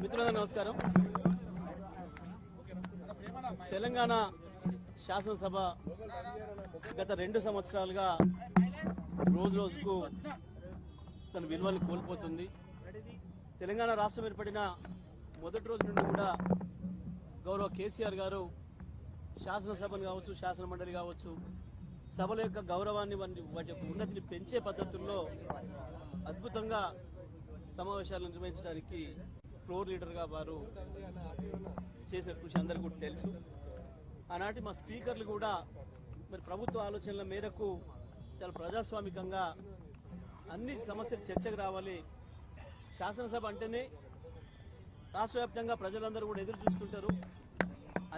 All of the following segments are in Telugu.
మిత్రులందరూ నమస్కారం. తెలంగాణ శాసనసభ గత 2 సంవత్సరాలుగా రోజు రోజుకు తన విలువలు కోల్పోతుంది. తెలంగాణ రాష్ట్రం ఏర్పడిన మొదటి రోజు నుండి కూడా గౌరవ కేసీఆర్ గారు శాసనసభను కావచ్చు, శాసన మండలి కావచ్చు, సభల యొక్క గౌరవాన్ని వాటి యొక్క ఉన్నతిని పెంచే పద్ధతుల్లో అద్భుతంగా సమావేశాలు నిర్వహించడానికి ఫ్లోర్ లీడర్గా వారు చేసే కృషి అందరికీ కూడా తెలుసు. ఆనాటి మా స్పీకర్లు కూడా మరి ప్రభుత్వ ఆలోచనల మేరకు చాలా ప్రజాస్వామికంగా అన్ని సమస్యలు చర్చకు రావాలి, శాసనసభ అంటేనే రాష్ట్ర వ్యాప్తంగా ప్రజలందరూ కూడా ఎదురు చూస్తుంటారు,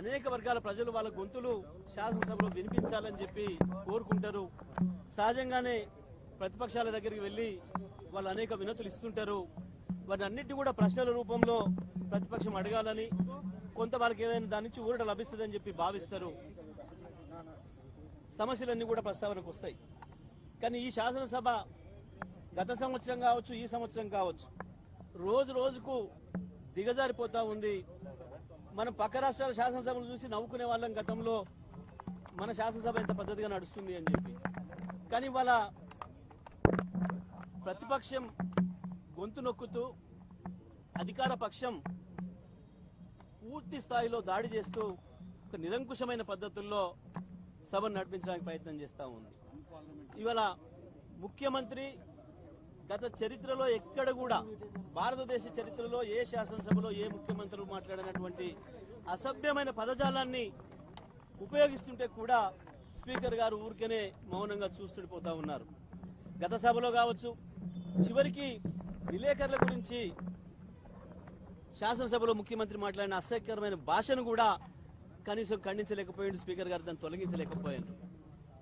అనేక వర్గాల ప్రజలు వాళ్ళ గొంతులు శాసనసభలో వినిపించాలని చెప్పి కోరుకుంటారు. సహజంగానే ప్రతిపక్షాల దగ్గరికి వెళ్ళి వాళ్ళు అనేక వినతులు ఇస్తుంటారు. వాటి అన్నిటి కూడా ప్రశ్నల రూపంలో ప్రతిపక్షం అడగాలని, కొంత వాళ్ళకి ఏమైనా దాని నుంచి ఊరట లభిస్తుందని చెప్పి భావిస్తారు. సమస్యలన్నీ కూడా ప్రస్తావనకు వస్తాయి. కానీ ఈ శాసనసభ గత సంవత్సరం కావచ్చు, ఈ సంవత్సరం కావచ్చు, రోజు రోజుకు దిగజారిపోతా ఉంది. మనం పక్క రాష్ట్రాల శాసనసభను చూసి నవ్వుకునే వాళ్ళం గతంలో, మన శాసనసభ ఎంత పద్ధతిగా నడుస్తుంది అని చెప్పి. కానీ వాళ్ళ ప్రతిపక్షం గొంతు నొక్కుతూ అధికార పక్షం పూర్తి స్థాయిలో దాడి చేస్తూ ఒక నిరంకుశమైన పద్ధతుల్లో సభను నడిపించడానికి ప్రయత్నం చేస్తూ ఉంది. ఇవాళ ముఖ్యమంత్రి గత చరిత్రలో ఎక్కడ కూడా, భారతదేశ చరిత్రలో ఏ శాసనసభలో ఏ ముఖ్యమంత్రులు మాట్లాడినటువంటి అసభ్యమైన పదజాలాన్ని ఉపయోగిస్తుంటే కూడా స్పీకర్ గారు ఊరికేనే మౌనంగా చూస్తుండిపోతా ఉన్నారు. గత సభలో కావచ్చు, చివరికి విలేకరుల గురించి శాసనసభలో ముఖ్యమంత్రి మాట్లాడిన అసహ్యకరమైన భాషను కూడా కనీసం ఖండించలేకపోయాడు స్పీకర్ గారు, దాన్ని తొలగించలేకపోయాడు.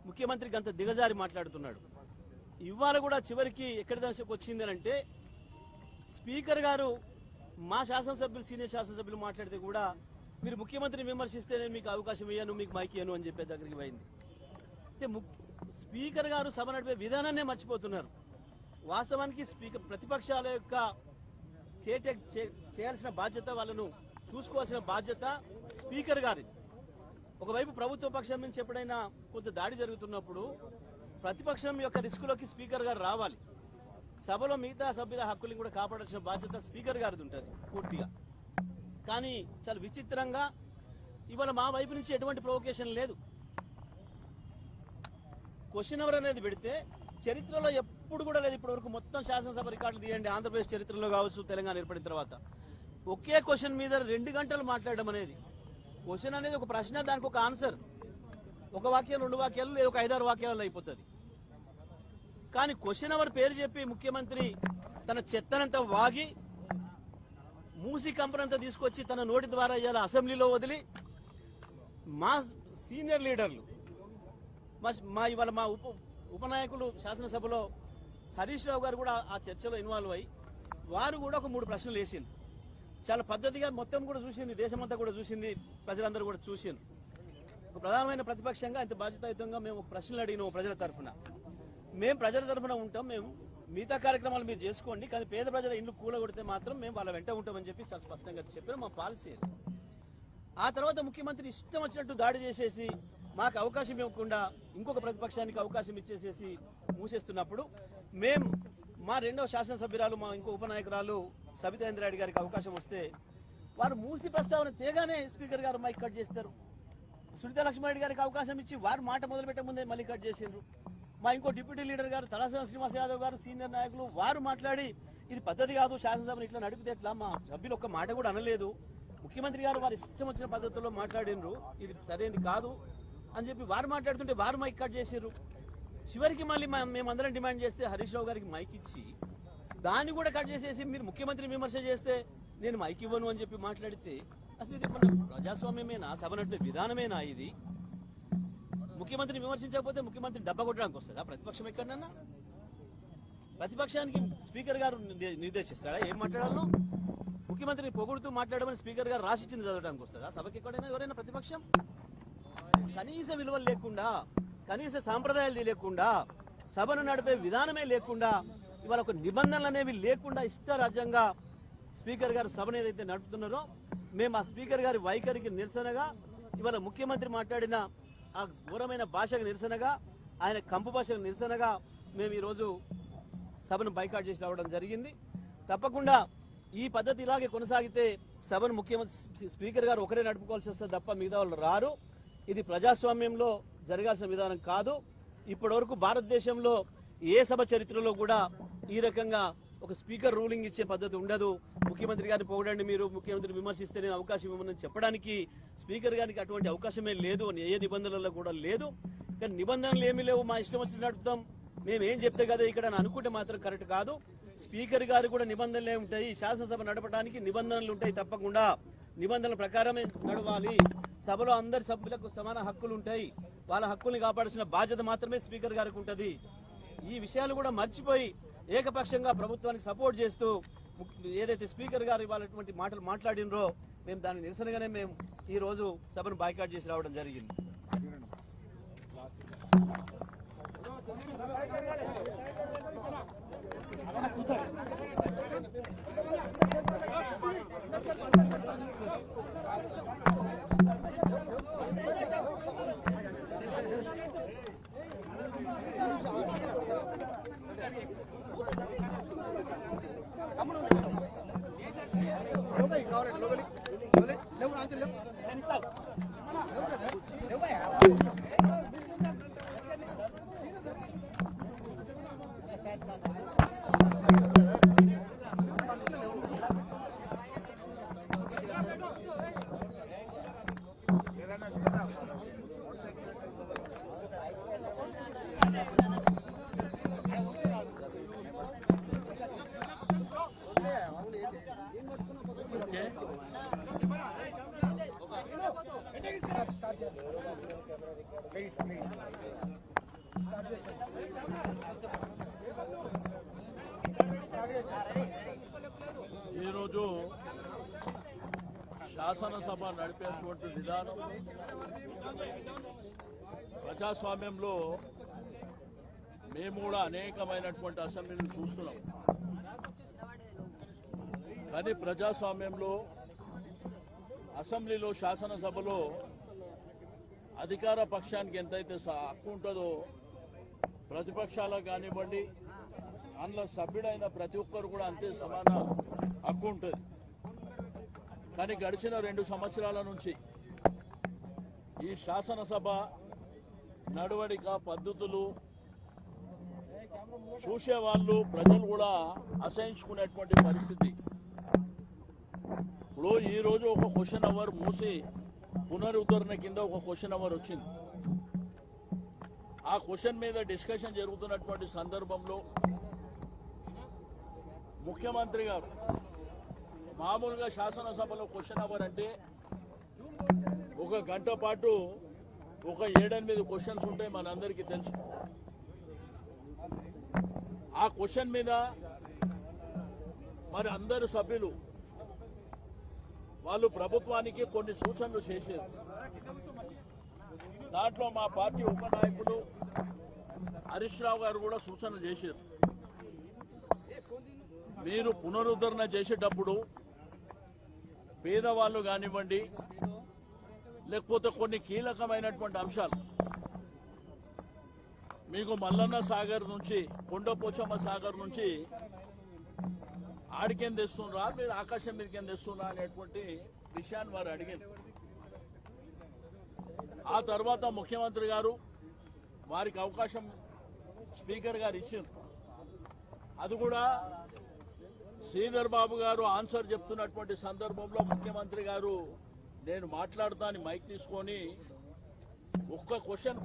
ముఖ్యమంత్రికి అంత దిగజారి మాట్లాడుతున్నాడు. ఇవాళ కూడా చివరికి ఎక్కడి దశకు వచ్చింది అంటే, స్పీకర్ గారు మా శాసనసభ్యులు, సీనియర్ శాసనసభ్యులు మాట్లాడితే కూడా మీరు ముఖ్యమంత్రిని విమర్శిస్తే నేను మీకు అవకాశం ఇయ్యాను, మీకు మైక్ ఇయ్యాను అని చెప్పే దగ్గరికి పోయింది. అంటే స్పీకర్ గారు సభ నడిపే విధానాన్నే మర్చిపోతున్నారు. వాస్తవానికి స్పీకర్ ప్రతిపక్షాల యొక్క కేటెక్ చేయాల్సిన బాధ్యత, వాళ్ళను చూసుకోవాల్సిన బాధ్యత స్పీకర్ గారిది. ఒకవైపు ప్రభుత్వ పక్షం నుంచి ఎప్పుడైనా కొంత దాడి జరుగుతున్నప్పుడు ప్రతిపక్షం యొక్క రిస్కులోకి స్పీకర్ గారు రావాలి. సభలో మిగతా సభ్యుల హక్కులను కూడా కాపాడాల్సిన బాధ్యత స్పీకర్ గారిది ఉంటుంది పూర్తిగా. కానీ చాలా విచిత్రంగా ఇవాళ మా వైపు నుంచి ఎటువంటి ప్రొవొకేషన్ లేదు. క్వశ్చన్ అవర్ అనేది పెడితే చరిత్రలో ఎప్పుడు కూడా లేదు ఇప్పటి వరకు. మొత్తం శాసనసభ రికార్డులు తీయండి, ఆంధ్రప్రదేశ్ చరిత్రలో కావచ్చు, తెలంగాణ ఏర్పడిన తర్వాత ఒకే క్వశ్చన్ మీద 2 గంటలు మాట్లాడడం అనేది, క్వశ్చన్ అనేది ఒక ప్రశ్న, దానికి ఒక ఆన్సర్, ఒక వాక్యం 2 వాక్యాలు లేదా ఒక 5-6 వాక్యాలలో అయిపోతుంది. కానీ క్వశ్చన్ అవర్ పేరు చెప్పి ముఖ్యమంత్రి తన చెత్తనంతా వాగి మూసి కంపనంతా తీసుకొచ్చి తన నోటి ద్వారా ఇవాళ అసెంబ్లీలో వదిలి మా సీనియర్ లీడర్లు, ఇవాళ మా ఉపనాయకులు శాసనసభలో హరీష్ రావు గారు కూడా ఆ చర్చలో ఇన్వాల్వ్ అయ్యి వారు కూడా ఒక 3 ప్రశ్నలు వేసింది. చాలా పద్ధతిగా మొత్తం కూడా చూసింది, దేశమంతా కూడా చూసింది, ప్రజలందరూ కూడా చూసింది. ఒక ప్రధానమైన ప్రతిపక్షంగా ఇంత బాధ్యతాయుతంగా మేము ఒక ప్రశ్నలు అడిగినాము ప్రజల తరఫున. మేము ప్రజల తరఫున ఉంటాం, మేము మిగతా కార్యక్రమాలు మీరు చేసుకోండి, కానీ పేద ప్రజల ఇండ్లు కూలగొడితే మాత్రం మేము వాళ్ళ వెంట ఉంటామని చెప్పి చాలా స్పష్టంగా చెప్పిన మా పాలసీ. ఆ తర్వాత ముఖ్యమంత్రి ఇష్టం వచ్చినట్టు దాడి చేసేసి మాకు అవకాశం ఇవ్వకుండా ఇంకొక ప్రతిపక్షానికి అవకాశం ఇచ్చేసేసి మూసేస్తున్నప్పుడు మేము మా రెండవ శాసనసభ్యురాలు మా ఇంకో ఉపనాయకురాలు సబితా ఇంద్రారెడ్డి గారికి అవకాశం వస్తే వారు మూసి ప్రస్తావన తేగానే స్పీకర్ గారు మైక్ కట్ చేస్తారు. సునీతా లక్ష్మారెడ్డి గారికి అవకాశం ఇచ్చి వారు మాట మొదలు పెట్టే ముందే మళ్ళీ కట్ చేసిండ్రు. మా ఇంకో డిప్యూటీ లీడర్ గారు తలసాని శ్రీనివాస్ యాదవ్ గారు సీనియర్ నాయకులు వారు మాట్లాడి ఇది పద్ధతి కాదు, శాసనసభను ఇట్లా నడిపితే ఎట్లా, మా సభ్యులు ఒక్క మాట కూడా అనలేదు, ముఖ్యమంత్రి గారు వారి ఇష్టం వచ్చిన పద్ధతుల్లో మాట్లాడినరు, ఇది సరైనది కాదు అని చెప్పి వారు మాట్లాడుతుంటే వారు మైక్ కట్ చేసారు. చివరికి మళ్ళీ మేమందరం డిమాండ్ చేస్తే హరీష్ రావు గారికి మైక్ ఇచ్చి దాన్ని కూడా కట్ చేసేసి మీరు ముఖ్యమంత్రిని విమర్శ చేస్తే నేను మైక్ ఇవ్వను అని చెప్పి మాట్లాడితే అసలు ఇది మన ప్రజాస్వామ్యమేనా, సభనట్టు విధానమేనా? ఇది ముఖ్యమంత్రిని విమర్శించకపోతే ముఖ్యమంత్రిని డబ్బా కొట్టడానికి వస్తుందా ప్రతిపక్షం ఎక్కడన్నా? ప్రతిపక్షానికి స్పీకర్ గారు నిర్దేశిస్తాడా ఏం మాట్లాడాలో? ముఖ్యమంత్రిని పొగుడుతూ మాట్లాడమని స్పీకర్ గారు రాసిచ్చింది చదవడానికి వస్తుందా సభకి ఎక్కడైనా ఎవరైనా ప్రతిపక్షం? కనీస విలువలు లేకుండా, కనీస సాంప్రదాయాలు తెలియకుండా, సభను నడిపే విధానమే లేకుండా, ఇవాళ ఒక నిబంధనలు అనేవి లేకుండా ఇష్టరాజ్యంగా స్పీకర్ గారు సభను ఏదైతే నడుపుతున్నారో మేము ఆ స్పీకర్ గారి వైఖరికి నిరసనగా, ఇవాళ ముఖ్యమంత్రి మాట్లాడిన ఆ ఘోరమైన భాషకు నిరసనగా, ఆయన కంపు భాషకు నిరసనగా మేము ఈరోజు సభను బైకాట్ చేసి రావడం జరిగింది. తప్పకుండా ఈ పద్ధతి ఇలాగే కొనసాగితే సభను ముఖ్యమంత్రి స్పీకర్ గారు ఒకరే నడుపుకోవాల్సి వస్తుంది తప్ప మిగతా వాళ్ళు రారు. ఇది ప్రజాస్వామ్యంలో జరగాల్సిన విధానం కాదు. ఇప్పటివరకు భారతదేశంలో ఏ సభ చరిత్రలో కూడా ఈ రకంగా ఒక స్పీకర్ రూలింగ్ ఇచ్చే పద్ధతి ఉండదు. ముఖ్యమంత్రి గారిని పొగడండి, మీరు ముఖ్యమంత్రిని విమర్శిస్తే నేను అవకాశం ఇవ్వమని చెప్పడానికి స్పీకర్ గారికి అటువంటి అవకాశమే లేదు, ఏ నిబంధనలలో కూడా లేదు. కానీ నిబంధనలు ఏమీ లేవు, మా ఇష్టం వచ్చి నడుపుతాం, మేము ఏం చెప్తే కదా ఇక్కడ అని అనుకుంటే మాత్రం కరెక్ట్ కాదు. స్పీకర్ గారు కూడా నిబంధనలే ఉంటాయి, శాసనసభ నడపడానికి నిబంధనలు ఉంటాయి, తప్పకుండా నిబంధనల ప్రకారమే నడవాలి. సభలో అందరి సభ్యులకు సమాన హక్కులు ఉంటాయి, వాళ్ళ హక్కుల్ని కాపాడాల్సిన బాధ్యత మాత్రమే స్పీకర్ గారికి ఉంటుంది. ఈ విషయాలు కూడా మర్చిపోయి ఏకపక్షంగా ప్రభుత్వానికి సపోర్ట్ చేస్తూ ఏదైతే స్పీకర్ గారు ఇవాళటువంటి మాటలు మాట్లాడినరో మేము దాని నిరసనగానే మేము ఈ రోజు సభను బాయ్కాట్ చేసి రావడం జరిగింది. ఈరోజు శాసనసభ నడిపేటువంటి విధానం ప్రజాస్వామ్యంలో మేము కూడా అనేకమైనటువంటి అసెంబ్లీలు చూస్తున్నాం. కానీ ప్రజాస్వామ్యంలో అసెంబ్లీలో శాసనసభలో అధికార పక్షానికి ఎంతైతే హక్కు ఉంటుందో ప్రతిపక్షాలకు కానివ్వండి, అందులో సభ్యుడైన ప్రతి ఒక్కరు కూడా అంతే సమాన హక్కు ఉంటుంది. కానీ గడిచిన 2 సంవత్సరాల నుంచి ఈ శాసనసభ నడవడిక పద్ధతులు చూసేవాళ్ళు ప్రజలు కూడా అసహించుకునేటువంటి పరిస్థితి. ఇప్పుడు ఈరోజు ఒక క్వశ్చన్ అవర్ మూసి పునరుద్ధరణ కింద ఒక క్వశ్చన్ అవర్ వచ్చింది. ఆ క్వశ్చన్ మీద డిస్కషన్ జరుగుతున్నటువంటి సందర్భంలో ముఖ్యమంత్రి గారు మామూలుగా శాసనసభలో క్వశ్చన్ అవర్ అంటే 1 గంట పాటు ఒక 7-8 క్వశ్చన్స్ ఉంటాయి, మనందరికీ తెలుసు. ఆ క్వశ్చన్ మీద మరి అందరు సభ్యులు వాళ్ళు ప్రభుత్వానికి కొన్ని సూచనలు చేశారు. దాంట్లో మా పార్టీ ఉపనాయకుడు హరీష్ రావు గారు కూడా సూచనలు చేశారు. మీరు పునరుద్ధరణ చేసేటప్పుడు పేదవాళ్ళు కానివ్వండి, లేకపోతే కొన్ని కీలకమైనటువంటి అంశాలు మీకు మల్లన్న సాగర్ నుంచి కొండపోచమ్మ సాగర్ నుంచి ఆడికేం తెస్తున్నా, మీరు ఆకాశం మీదకేం తెస్తున్నా అనేటువంటి విషయాన్ని వారు అడిగారు. ఆ తర్వాత ముఖ్యమంత్రి గారు వారికి అవకాశం స్పీకర్ గారు ఇచ్చారు. అది కూడా శ్రీధర్ బాబు గారు ఆన్సర్ చెప్తున్నటువంటి సందర్భంలో ముఖ్యమంత్రి గారు నేను మాట్లాడుతాను మైక్ తీసుకొని ఒక్క క్వశ్చన్